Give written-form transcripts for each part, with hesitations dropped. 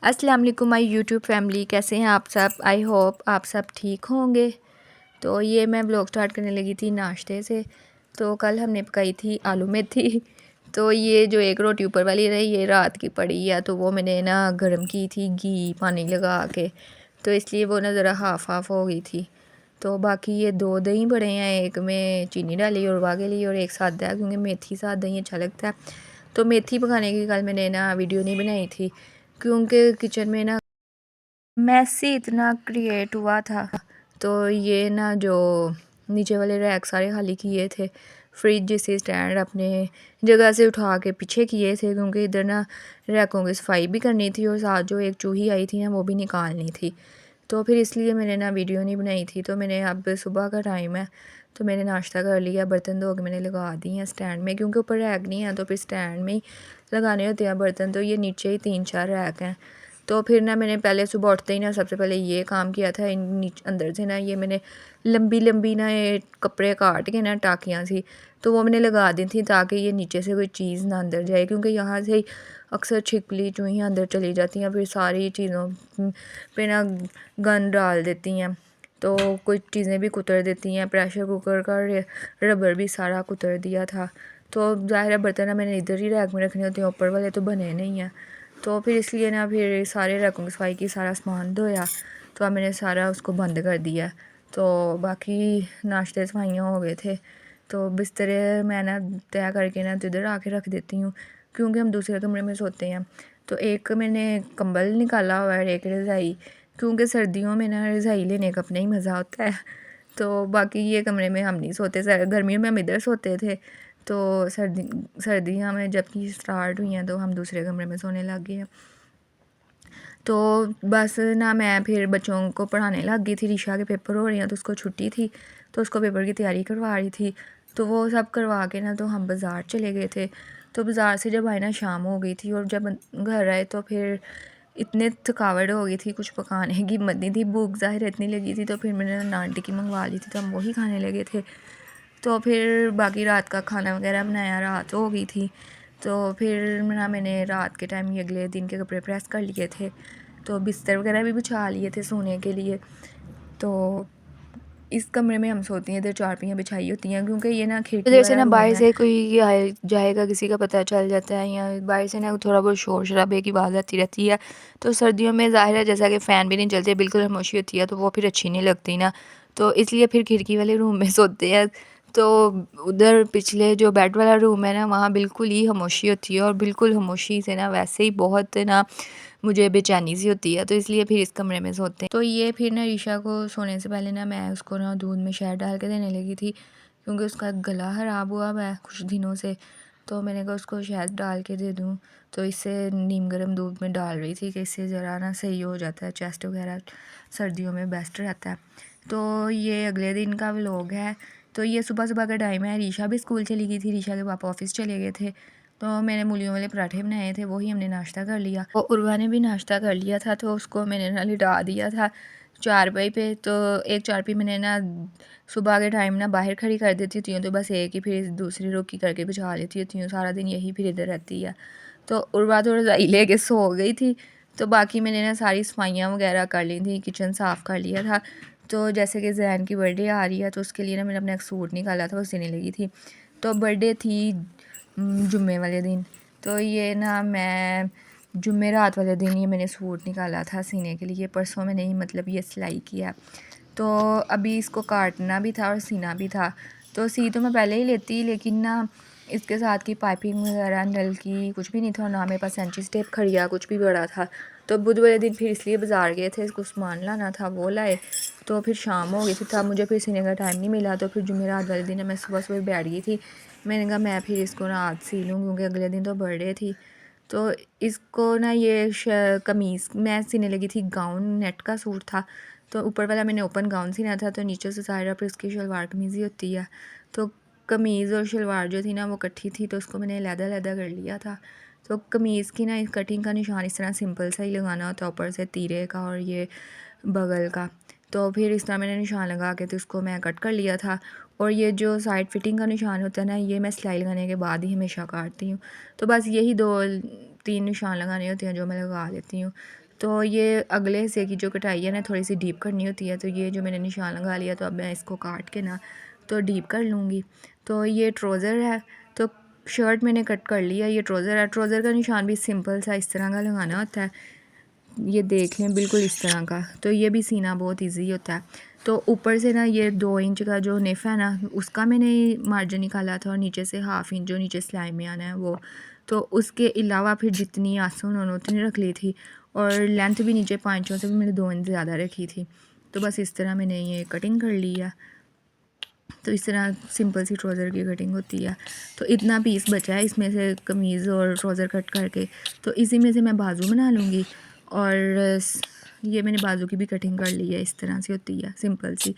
अस्सलाम वालेकुम my YouTube family, कैसे हैं आप सब। आई होप आप सब ठीक होंगे। तो ये मैं व्लॉग स्टार्ट करने लगी थी नाश्ते से। तो कल हमने पकाई थी आलू मेथी। तो ये जो एक रोटी ऊपर वाली रही ये रात की पड़ी है, तो वो मैंने ना गर्म की थी घी पानी लगा के, तो इसलिए वो ना ज़रा हाफ़ हाफ़ हो गई थी। तो बाकी ये दो दही पड़े हैं, एक में चीनी डाली और के लिए, और एक सादा है क्योंकि मेथी साथ दही अच्छा लगता है। तो मेथी पकाने की कल मैंने ना वीडियो नहीं बनाई थी क्योंकि किचन में ना मैसी इतना क्रिएट हुआ था। तो ये ना जो नीचे वाले रैक सारे खाली किए थे, फ्रिज जैसे स्टैंड अपने जगह से उठा के पीछे किए थे क्योंकि इधर ना रैकों की सफाई भी करनी थी और साथ जो एक चूही आई थी ना वो भी निकालनी थी। तो फिर इसलिए मैंने ना वीडियो नहीं बनाई थी। तो मैंने अब सुबह का टाइम है तो मैंने नाश्ता कर लिया, बर्तन धो के मैंने लगा दी हैं स्टैंड में क्योंकि ऊपर रैक नहीं है तो फिर स्टैंड में ही लगाने होते हैं बर्तन। तो ये नीचे ही 3-4 रैक हैं। तो फिर ना मैंने पहले सुबह उठते ही ना सबसे पहले ये काम किया था। अंदर से ना ये मैंने लंबी लंबी ना ये कपड़े काट के ना टाकियाँ सी तो वो मैंने लगा दी थी ताकि ये नीचे से कोई चीज़ ना अंदर जाए, क्योंकि यहाँ से ही अक्सर छिपकली चूहियाँ अंदर चली जाती हैं, फिर सारी चीज़ों पे ना गंद डाल देती हैं, तो कुछ चीज़ें भी कुतर देती हैं। प्रेशर कुकर का रबर भी सारा कुतर दिया था। तो ज़ाहिर है बर्तन ना मैंने इधर ही रैक में रखने होते हैं, ऊपर वाले तो बने नहीं हैं। तो फिर इसलिए ना फिर सारे रैकों की सफाई की, सारा सामान धोया, तो अब मैंने सारा उसको बंद कर दिया। तो बाकी नाश्ते सफाइयाँ हो गए थे। तो बिस्तरे मैं ना तय करके ना तो इधर आके रख देती हूँ क्योंकि हम दूसरे कमरे में सोते हैं। तो एक मैंने कंबल निकाला हुआ है, एक रज़ाई, क्योंकि सर्दियों में ना रज़ाई लेने का अपना ही मज़ा होता है। तो बाकी ये कमरे में हम नहीं सोते, गर्मियों में हम इधर सोते थे। तो सर्दियाँ में जबकि स्टार्ट हुई हैं तो हम दूसरे कमरे में सोने लग गए हैं। तो बस ना मैं फिर बच्चों को पढ़ाने लग गई थी। ऋषा के पेपर हो रहे हैं तो उसको छुट्टी थी, तो उसको पेपर की तैयारी करवा रही थी। तो वो सब करवा के ना तो हम बाज़ार चले गए थे। तो बाज़ार से जब आए ना शाम हो गई थी, और जब घर आए तो फिर इतने थकावट हो गई थी, कुछ पकाने की हिम्मत नहीं थी, भूख ज़ाहिर इतनी लगी थी। तो फिर मैंने नान टिक्की मंगवा ली थी तो हम वही खाने लगे थे। तो फिर बाकी रात का खाना वगैरह बनाया, रात हो गई थी। तो फिर ना मैंने रात के टाइम ये अगले दिन के कपड़े प्रेस कर लिए थे, तो बिस्तर वगैरह भी बिछा लिए थे सोने के लिए। तो इस कमरे में हम सोती हैं, इधर चारपाइयाँ बिछाई होती हैं क्योंकि ये ना खिड़की इधर से वाला ना रूम बाहर है। से कोई जाएगा किसी का पता चल जाता है, या बाहर से ना थोड़ा बहुत शोर शराबे की आवाज़ आती रहती है। तो सर्दियों में ज़ाहिर है जैसा कि फ़ैन भी नहीं चलते, बिल्कुल खामोशी होती है, तो वो फिर अच्छी नहीं लगती ना। तो इसलिए फिर खिड़की वाले रूम में सोते हैं। तो उधर पिछले जो बेड वाला रूम है ना वहाँ बिल्कुल ही खामोशी होती है, और बिल्कुल खामोशी से ना वैसे ही बहुत ना मुझे बेचैनी सी होती है, तो इसलिए फिर इस कमरे में सोते हैं। तो ये फिर ना ऋषा को सोने से पहले ना मैं उसको ना दूध में शहद डाल के देने लगी थी क्योंकि उसका गला ख़राब हुआ हुआ है कुछ दिनों से। तो मैंने कहा उसको शहद डाल के दे दूँ, तो इससे नीम गर्म दूध में डाल रही थी कि इससे ज़रा ना सही हो जाता है, चेस्ट वगैरह सर्दियों में बेस्ट रहता है। तो ये अगले दिन का व्लॉग है। तो ये सुबह सुबह का टाइम है। ऋषा भी स्कूल चली गई थी, ऋषा के पापा ऑफिस चले गए थे। तो मैंने मूलियों वाले पराठे बनाए थे, वही हमने नाश्ता कर लिया। और उर्वा ने भी नाश्ता कर लिया था, तो उसको मैंने ना लिटा दिया था चारपाई पे। तो एक चारपाई मैंने ना सुबह के टाइम ना बाहर खड़ी कर देती होती हूँ, तो बस एक ही फिर दूसरी रुकी करके बिछा लेती होती हूँ। सारा दिन यही फिर इधर रहती है। तो उर्वा तो रज़ाई लेके सो गई थी। तो बाकी मैंने ना सारी सफाइयाँ वगैरह कर ली थी, किचन साफ़ कर लिया था। तो जैसे कि जैन की बर्थडे आ रही है तो उसके लिए ना मैंने अपना एक सूट निकाला था, वो सिलने लगी थी। तो बर्थडे थी जुम्मे वाले दिन। तो ये ना मैं जुम्मे रात वाले दिन ये मैंने सूट निकाला था सीने के लिए। परसों मैंने ही मतलब ये सिलाई किया। तो अभी इसको काटना भी था और सीना भी था। तो सी तो मैं पहले ही लेती, लेकिन ना इसके साथ की पाइपिंग वगैरह नल की कुछ भी नहीं था, ना मेरे पास सेंचिस टेप खड़िया कुछ भी बड़ा था। तो बुध वाले दिन फिर इसलिए बाज़ार गए थे, इसको सामान लाना था, वो लाए। तो फिर शाम हो गई थी, तब मुझे फिर सीने का टाइम नहीं मिला। तो फिर जुमेरात वाले दिन मैं सुबह सुबह बैठ गई थी। मैंने कहा मैं फिर इसको ना आज सी लूँ क्योंकि अगले दिन तो बर्थडे थी। तो इसको ना ये कमीज़ मैं सीने लगी थी, गाउन नेट का सूट था। तो ऊपर वाला मैंने ओपन गाउन सीना था, तो नीचे से सारा फिर इसकी शलवार कमीज़ ही होती है। तो कमीज़ और शलवार जो थी ना वो इकट्ठी थी, तो उसको मैंने लहदा कर लिया था। तो कमीज़ की ना इस कटिंग का निशान इस तरह सिंपल सा ही लगाना होता है, ऊपर से तीरे का और ये बगल का। तो फिर इस तरह मैंने निशान लगा के तो इसको मैं कट कर लिया था। और ये जो साइड फिटिंग का निशान होता है ना, ये मैं सिलाई लगाने के बाद ही हमेशा काटती हूँ। तो बस यही 2-3 निशान लगाने होते हैं जो मैं लगा लेती हूँ। तो ये अगले हिस्से की जो कटाई है ना थोड़ी सी डीप करनी होती है। तो ये जो मैंने निशान लगा लिया, तो अब मैं इसको काट के ना तो डीप कर लूँगी। तो ये ट्राउज़र है, तो शर्ट मैंने कट कर लिया, ये ट्राउज़र है। ट्राउज़र का निशान भी सिंपल सा इस तरह का लगाना होता है, ये देख लें बिल्कुल इस तरह का। तो ये भी सीना बहुत इजी होता है। तो ऊपर से ना ये 2 इंच का जो नेफ़ है ना उसका मैंने मार्जिन निकाला था, और नीचे से हाफ़ इंच जो नीचे सिलाई में आना है वो। तो उसके अलावा फिर जितनी आसन उन्होंने उतनी रख ली थी, और लेंथ भी नीचे 5 इंचों से भी मैंने 2 इंच ज़्यादा रखी थी। तो बस इस तरह मैंने ये कटिंग कर ली है। तो इस तरह सिंपल सी ट्राउज़र की कटिंग होती है। तो इतना पीस बचा है इसमें से कमीज़ और ट्राउज़र कट करके, तो इसी में से मैं बाजू बना लूँगी। और ये मैंने बाजू की भी कटिंग कर ली है, इस तरह से होती है सिंपल सी।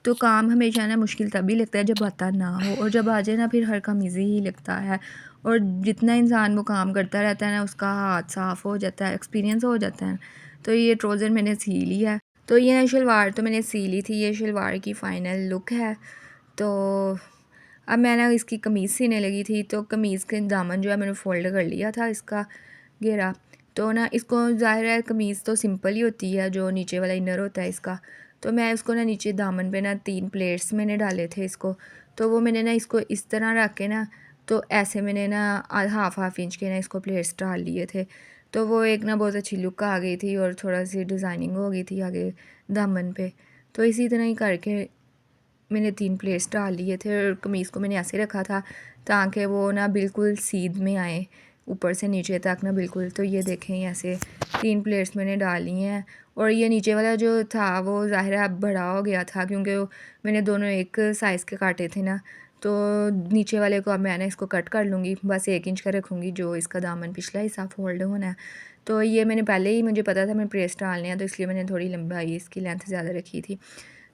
तो काम हमेशा ना मुश्किल तभी लगता है जब आता ना हो, और जब आ जाए ना फिर हर काम ईज़ी ही लगता है। और जितना इंसान वो काम करता रहता है ना उसका हाथ साफ़ हो जाता है, एक्सपीरियंस हो जाता है। तो ये ट्राउज़र मैंने सी लिया है। तो ये ना शलवार तो मैंने सी ली थी, ये शलवार की फ़ाइनल लुक है। तो अब मैं ना इसकी कमीज़ सीने लगी थी, तो कमीज़ के दामन जो है मैंने फ़ोल्ड कर लिया था इसका घेरा। तो ना इसको ज़ाहिर है कमीज़ तो सिंपल ही होती है, जो नीचे वाला इनर होता है इसका। तो मैं इसको ना नीचे दामन पे ना 3 प्लेट्स मैंने डाले थे इसको। तो वो मैंने ना इसको इस तरह रख के ना, तो ऐसे मैंने ना हाफ़ इंच के ना इसको प्लेट्स डाल लिए थे। तो वो एक ना बहुत अच्छी लुक आ गई थी, और थोड़ा सी डिज़ाइनिंग हो गई थी आगे दामन पे। तो इसी तरह ही करके मैंने 3 प्लेट्स डाल लिए थे, और कमीज़ को मैंने ऐसे रखा था ताकि वो ना बिल्कुल सीध में आए ऊपर से नीचे तक ना बिल्कुल। तो ये देखें ऐसे 3 प्लेट्स मैंने डाली हैं। और ये नीचे वाला जो था वो ज़ाहिर है अब बड़ा हो गया था, क्योंकि मैंने दोनों एक साइज़ के काटे थे ना। तो नीचे वाले को अब मैं ना इसको कट कर लूँगी, बस 1 इंच का रखूँगी जो इसका दामन पिछला हिस्सा फ़ोल्ड होना है। तो ये मैंने पहले ही, मुझे पता था मैं प्रेस डालने हैं, तो इसलिए मैंने थोड़ी लंबाई इसकी लेंथ ज़्यादा रखी थी।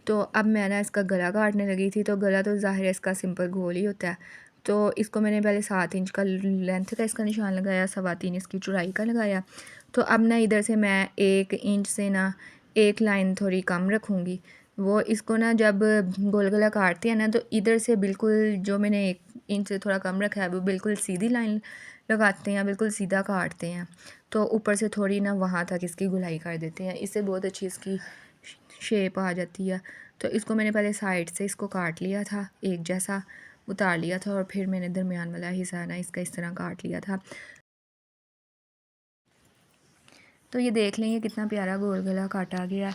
तो अब मैं ना इसका गला काटने लगी थी। तो गला तो ज़ाहिर है इसका सिंपल गोल ही होता है। तो इसको मैंने पहले 7 इंच का लेंथ का इसका निशान लगाया, 3.25 इसकी चौड़ाई का लगाया। तो अब ना इधर से मैं 1 इंच से ना एक लाइन थोड़ी कम रखूँगी। वो इसको ना जब गोल गला काटते हैं ना, तो इधर से बिल्कुल जो मैंने 1 इंच से थोड़ा कम रखा है वो बिल्कुल सीधी लाइन लगाते हैं, बिल्कुल सीधा काटते हैं। तो ऊपर से थोड़ी ना वहाँ तक इसकी गुलाई कर देते हैं, इससे बहुत अच्छी इसकी शेप आ जाती है। तो इसको मैंने पहले साइड से इसको काट लिया था, एक जैसा उतार लिया था, और फिर मैंने दरमियान वाला हिस्सा ना इसका इस तरह काट लिया था। तो ये देख लें ये कितना प्यारा गोल गला काटा गया।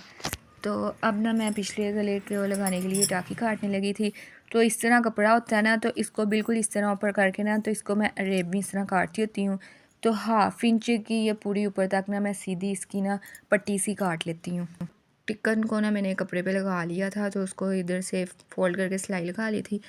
तो अब ना मैं पिछले गले को लगाने के लिए टाकी काटने लगी थी। तो इस तरह कपड़ा होता है ना, तो इसको बिल्कुल इस तरह ऊपर करके ना, तो इसको मैं रेब भी इस तरह काटती होती हूँ। तो हाफ़ इंच की ये पूरी ऊपर तक ना मैं सीधी इसकी ना पट्टी सी काट लेती हूँ। टिक्कन को ना मैंने कपड़े पे लगा लिया था, तो उसको इधर से फ़ोल्ड करके सिलाई लगा ली थी।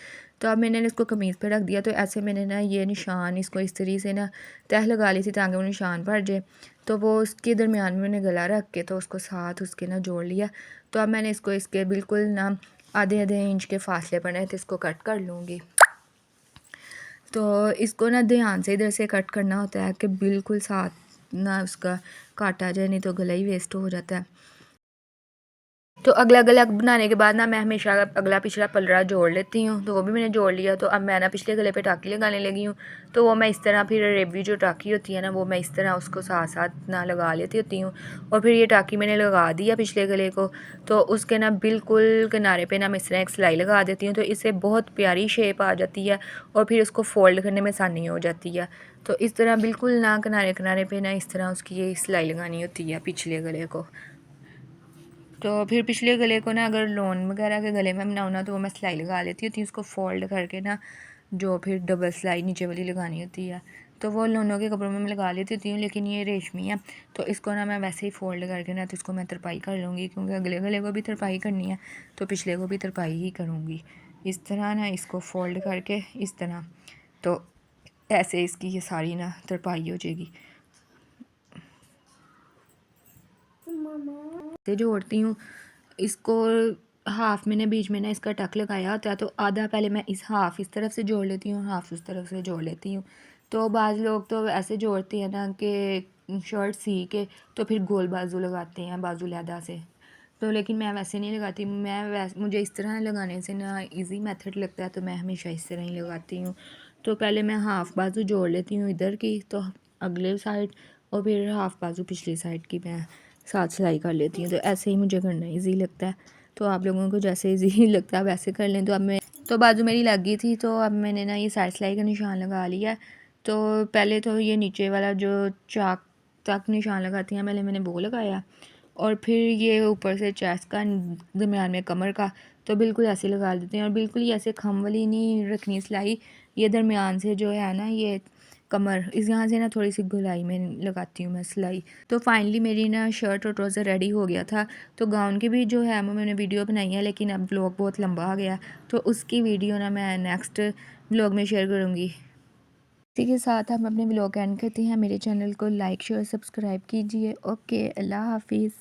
तो अब मैंने इसको कमीज़ पे रख दिया। तो ऐसे मैंने ना ये निशान इसको इस तरीके से ना तह लगा ली थी ताकि वो निशान पड़ जाए। तो वो उसके दरमियान में मैंने गला रख के तो उसको साथ उसके ना जोड़ लिया। तो अब मैंने इसको इसके बिल्कुल ना आधे आधे इंच के फासले पर ना तो इसको कट कर लूँगी। तो इसको ना ध्यान से इधर से कट करना होता है कि बिल्कुल साथ ना उसका काटा जाए, नहीं तो गला ही वेस्ट हो जाता है। तो अगला गला बनाने के बाद ना मैं हमेशा अगला पिछला पलड़ा जोड़ लेती हूँ। तो वो भी मैंने जोड़ लिया। तो अब मैं ना पिछले गले पे टाँकी लगाने लगी हूँ। तो वो मैं इस तरह फिर रेबी जो टाँकी होती है ना, वो मैं इस तरह उसको साथ साथ ना लगा लेती होती हूँ। और फिर ये टाँकी मैंने लगा दिया पिछले गले को। तो उसके ना बिल्कुल किनारे पे ना मैं इस तरह एक सिलाई लगा देती हूँ, तो इससे बहुत प्यारी शेप आ जाती है, और फिर उसको फ़ोल्ड करने में आसानी हो जाती है। तो इस तरह बिल्कुल ना किनारे किनारे पे ना इस तरह उसकी ये सिलाई लगानी होती है पिछले गले को। तो फिर पिछले गले को ना अगर लोन वगैरह के गले में बनाऊँ ना, तो वो मैं सिलाई लगा लेती होती हूँ उसको फ़ोल्ड करके ना, जो फिर डबल सिलाई नीचे वाली लगानी होती है। तो वो लोनों के कपड़ों में मैं लगा लेती होती हूँ, लेकिन ये रेशमी है तो इसको ना मैं वैसे ही फ़ोल्ड करके ना तो इसको मैं तरपाई कर लूँगी, क्योंकि अगले गले को भी तरपाई करनी है तो पिछले को भी तरपाई ही करूँगी। इस तरह ना इसको फ़ोल्ड करके इस तरह, तो ऐसे इसकी ये सारी ना तरपाई हो जाएगी। से जोड़ती हूँ इसको। हाफ़ मैंने बीच में ना इसका टक लगाया होता है, तो आधा पहले मैं इस हाफ़ इस तरफ से जोड़ लेती हूँ, हाफ़ उस तरफ से जोड़ लेती हूँ। तो बाज़ लोग तो ऐसे जोड़ते हैं ना कि शर्ट सी के तो फिर गोल बाजू लगाते हैं बाजू लहदा से। तो लेकिन मैं वैसे नहीं लगाती, मुझे इस तरह लगाने से ना इजी मेथड लगता है, तो मैं हमेशा इस तरह ही लगाती हूँ। तो पहले मैं हाफ़ बाजू जोड़ लेती हूँ इधर की, तो अगले साइड, और फिर हाफ़ बाजू पिछली साइड की मैं साथ सिलाई कर लेती हूँ। तो ऐसे ही मुझे करना ईजी लगता है। तो आप लोगों को जैसे ईजी लगता है वैसे कर लें। तो अब मैं तो बाजू मेरी लग गई थी, तो अब मैंने ना ये साइड सिलाई का निशान लगा लिया। तो पहले तो ये नीचे वाला जो चाक तक निशान लगाती हैं पहले मैंने वो लगाया, और फिर ये ऊपर से चेस्ट का, दरमियान में कमर का, तो बिल्कुल ऐसे लगा देते हैं। और बिल्कुल ही ऐसे खम वाली नहीं रखनी सिलाई, ये दरमियान से जो है ना ये कमर, इस यहाँ से ना थोड़ी सी गोलाई में लगाती हूँ मैं सिलाई। तो फाइनली मेरी ना शर्ट और ट्राउज़र रेडी हो गया था। तो गाउन की भी जो है वो मैंने वीडियो बनाई है, लेकिन अब ब्लॉग बहुत लंबा आ गया, तो उसकी वीडियो ना मैं नेक्स्ट ब्लॉग में शेयर करूँगी। इसी के साथ हम अपने ब्लॉग एंड करते हैं। मेरे चैनल को लाइक शेयर सब्सक्राइब कीजिए। ओके, अल्लाह हाफिज़।